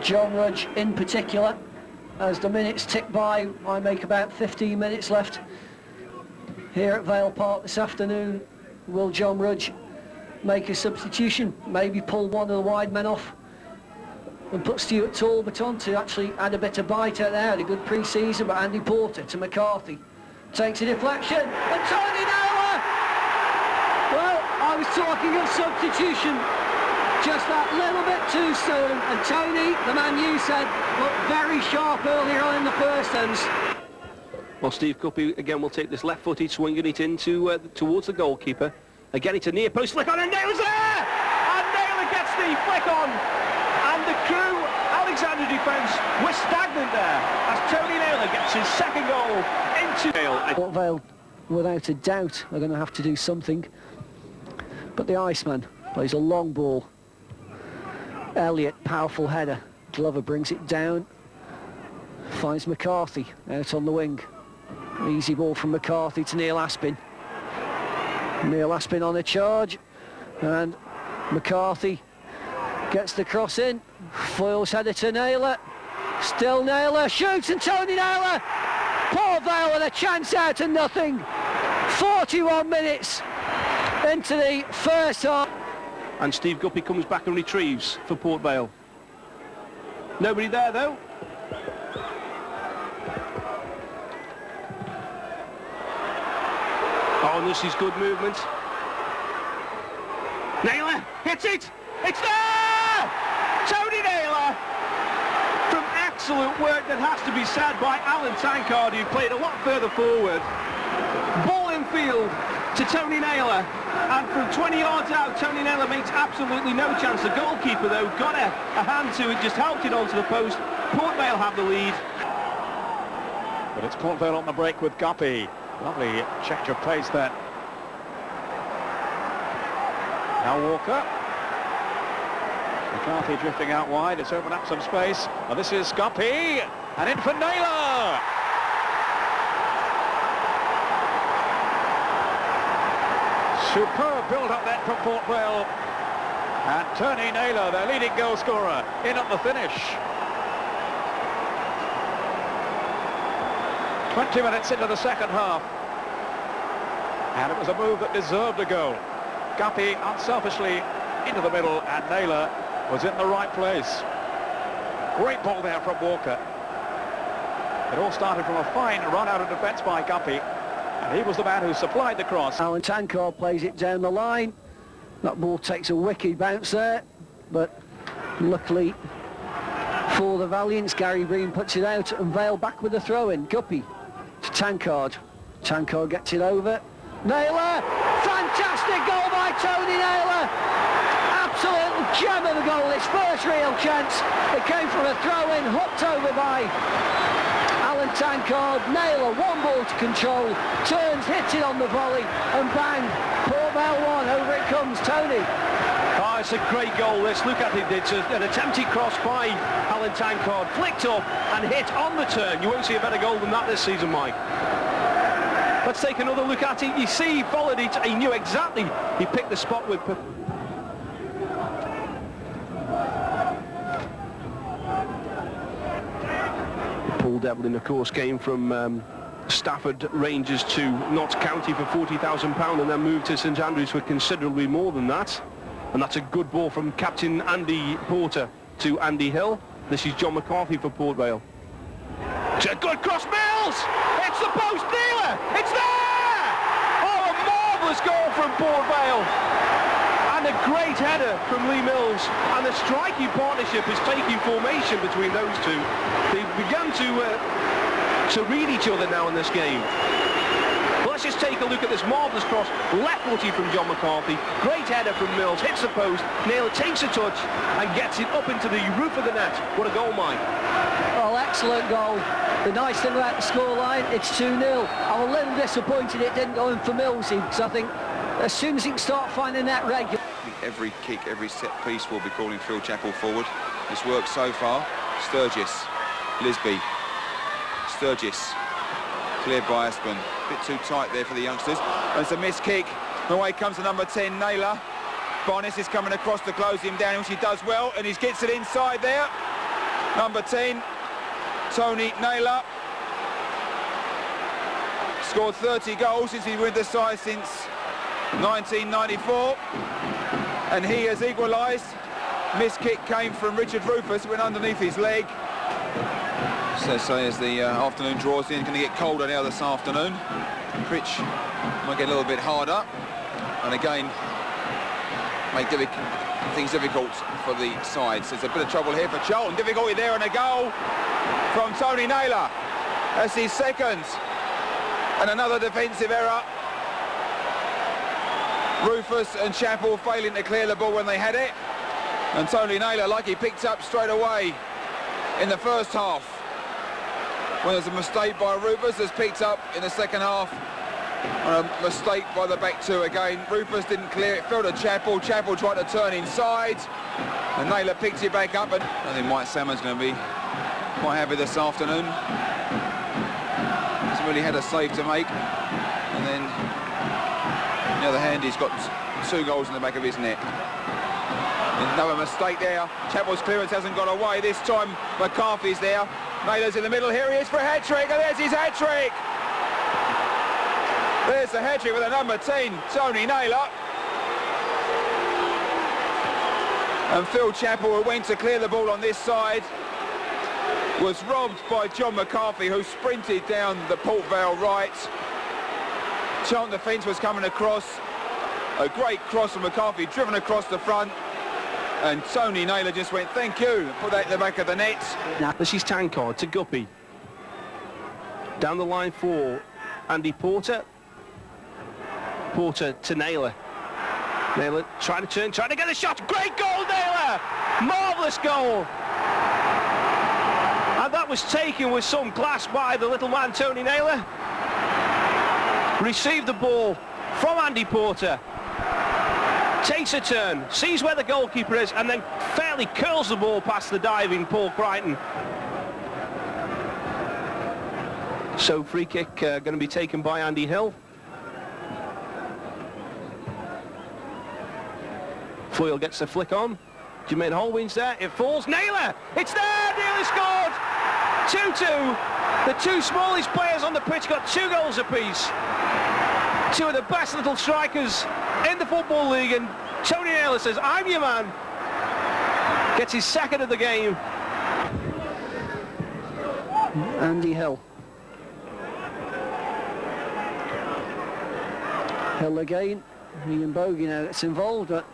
John Rudge in particular. As the minutes tick by, I make about 15 minutes left here at Vale Park this afternoon. Will John Rudge make a substitution, maybe pull one of the wide men off and put Stuart Talbot on to actually add a bit of bite out there? Had a good pre-season, but Andy Porter to McCarthy. Takes a deflection, and Tony Naylor! Well, I was talking of substitution just that little bit too soon, and Tony, the man you said, looked very sharp earlier on in the first innings. Well, Steve Guppy again will take this left-footed, swinging it into towards the goalkeeper. Again, it's a near post flick on, and Naylor's there! And Naylor gets the flick on, and the Crewe Alexander defence was stagnant there as Tony Naylor gets his second goal into Port Vale, without a doubt, are going to have to do something. But the Iceman plays a long ball. Elliott, powerful header. Glover brings it down. Finds McCarthy out on the wing. Easy ball from McCarthy to Neil Aspin. Neil Aspin on a charge. And McCarthy gets the cross in. Foils header to Naylor. Still Naylor. Shoots, and Tony Naylor. Port Vale with a chance out of nothing. 41 minutes into the first half. And Steve Guppy comes back and retrieves for Port Vale. Nobody there though. Oh, and this is good movement. Naylor hits it! It's there! Tony Naylor! From excellent work that has to be said by Alan Tankard, who played a lot further forward. Ball in field to Tony Naylor. And from 20 yards out, Tony Naylor makes absolutely no chance. The goalkeeper, though, got a hand to it, just helped it onto the post. Port Vale have the lead. But it's Port Vale on the break with Guppy. Lovely change of pace there. Now Walker. McCarthy drifting out wide. It's opened up some space. And this is Guppy. And in for Naylor. Superb build-up then from Port Vale. And Tony Naylor, their leading goal scorer, in at the finish. 20 minutes into the second half. And it was a move that deserved a goal. Guppy unselfishly into the middle, and Naylor was in the right place. Great ball there from Walker. It all started from a fine run out of defence by Guppy. And he was the man who supplied the cross. Alan Tankard plays it down the line. That ball takes a wicked bounce there, but luckily for the Valiants, Gary Breen puts it out, and Vale back with the throw-in. Guppy to Tankard. Tankard gets it over. Naylor! Fantastic goal by Tony Naylor! Absolute gem of a goal, his first real chance. It came from a throw-in, hooked over by Alan Tankard. Naylor, one ball to control, turns, hits it on the volley, and bang, Port Vale 1, over it comes Tony. Oh, it's a great goal this. Look at it, it's an attempted cross by Alan Tankard, flicked up and hit on the turn. You won't see a better goal than that this season, Mike. Let's take another look at it. You see he followed it, he knew exactly, he picked the spot with... Paul Devlin, of course, came from Stafford Rangers to Notts County for £40,000 and then moved to St Andrews for considerably more than that. And that's a good ball from captain Andy Porter to Andy Hill. This is John McCarthy for Port Vale. It's a good cross, Mills! It's the post, Naylor! It's there! Oh, a marvellous goal from Port Vale! And a great header from Lee Mills. And the striking partnership is taking formation between those two. They've begun to read each other now in this game. Well, let's just take a look at this marvellous cross, left-footed from John McCarthy. Great header from Mills, hits the post. Naylor takes a touch and gets it up into the roof of the net. What a goal, Mike. Well, excellent goal. The nice thing about the scoreline, it's 2-0. I'm a little disappointed it didn't go in for Millsy, because I think as soon as he can start finding that regular... Every kick, every set piece will be calling Phil Chapel forward. It's worked so far. Sturgis, Lisby, Sturgis, cleared by Aspin. Bit too tight there for the youngsters. There's a missed kick. Away comes the number 10, Naylor. Barnes is coming across to close him down, which he does well, and he gets it inside there. Number 10, Tony Naylor. Scored 30 goals since he went the side since 1994. And he has equalised. Missed kick came from Richard Rufus, went underneath his leg. So as the afternoon draws in, it's going to get colder now this afternoon. Pitch might get a little bit harder. And again, make things difficult for the sides. There's a bit of trouble here for Charlton. Difficulty there and a goal from Tony Naylor. That's his second. And another defensive error. Rufus and Chappell failing to clear the ball when they had it. And Tony Naylor, like he picked up straight away in the first half. When there's a mistake by Rufus, has picked up in the second half. And a mistake by the back two again. Rufus didn't clear it, fell to Chappell. Chappell tried to turn inside. And Naylor picked it back up. And I think Mike Salmon's going to be quite happy this afternoon. Hasn't really had a save to make. And then, on the other hand, he's got 2 goals in the back of his net. Another mistake there. Chappell's clearance hasn't got away. This time McCarthy's there. Naylor's in the middle. Here he is for a hat-trick, and there's his hat-trick. There's the hat-trick with the number 10, Tony Naylor. And Phil Chappell, who went to clear the ball on this side, was robbed by John McCarthy, who sprinted down the Port Vale right. Charlton defence was coming across. A great cross from McCarthy, driven across the front. And Tony Naylor just went, thank you, put that in the back of the net. This is Tankard to Guppy. Down the line for Andy Porter. Porter to Naylor. Naylor trying to turn, trying to get a shot. Great goal, Naylor! Marvellous goal! And that was taken with some class by the little man, Tony Naylor. Received the ball from Andy Porter. Takes a turn, sees where the goalkeeper is, and then fairly curls the ball past the diving Paul Crichton. So free kick going to be taken by Andy Hill. Foyle gets the flick on. Jermaine Holwyn's there, it falls. Naylor! It's there! Naylor scored! 2-2. The 2 smallest players on the pitch got 2 goals apiece. 2 of the best little strikers in the Football League, and Tony Naylor says, I'm your man. Gets his second of the game. Andy Hill. Hill again. Ian Bogie now gets involved, but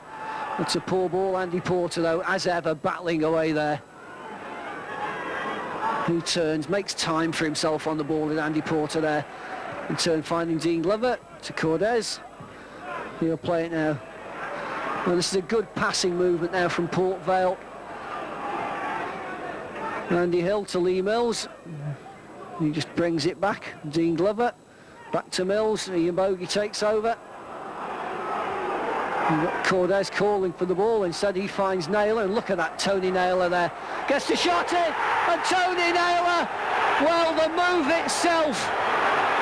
it's a poor ball. Andy Porter, though, as ever, battling away there. He turns, makes time for himself on the ball with Andy Porter there. In turn, finding Dean Glover to Cordes. He'll play it now. Well, this is a good passing movement now from Port Vale. Andy Hill to Lee Mills. He just brings it back. Dean Glover back to Mills. Ian Bogie takes over. You've got Cordes calling for the ball. Instead, he finds Naylor. And look at that, Tony Naylor there. Gets the shot in. And Tony Naylor, well, the move itself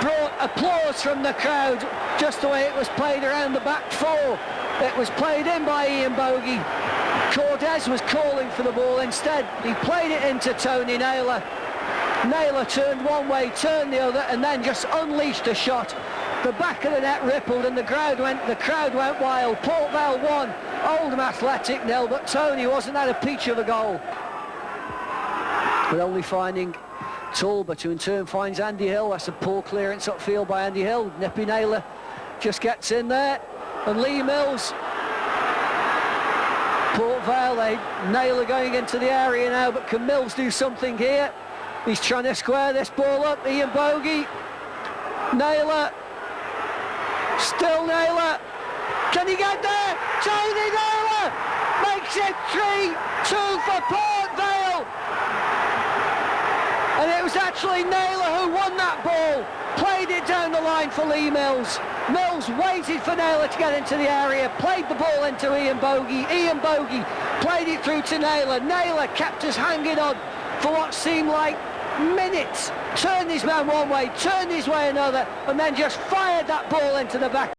brought applause from the crowd, just the way it was played around the back 4. It was played in by Ian Bogie. Cordes was calling for the ball. Instead, he played it into Tony Naylor. Naylor turned one way, turned the other, and then just unleashed a shot. The back of the net rippled, and the crowd went wild. Port Vale 1, Oldham Athletic 0, but Tony wasn't that a peach of a goal. But only finding Talbot, who in turn finds Andy Hill. That's a poor clearance upfield by Andy Hill. Nippy Naylor just gets in there. And Lee Mills. Port Vale, Naylor going into the area now, but can Mills do something here? He's trying to square this ball up. Ian Bogie. Naylor. Still Naylor. Can he get there? Tony Naylor makes it 3-2 for Port Vale. And it was actually Naylor who won that ball. Played it down the line for Lee Mills. Mills waited for Naylor to get into the area, played the ball into Ian Bogie. Ian Bogie played it through to Naylor. Naylor kept us hanging on for what seemed like minutes. Turned his man one way, turned his way another, and then just fired that ball into the back.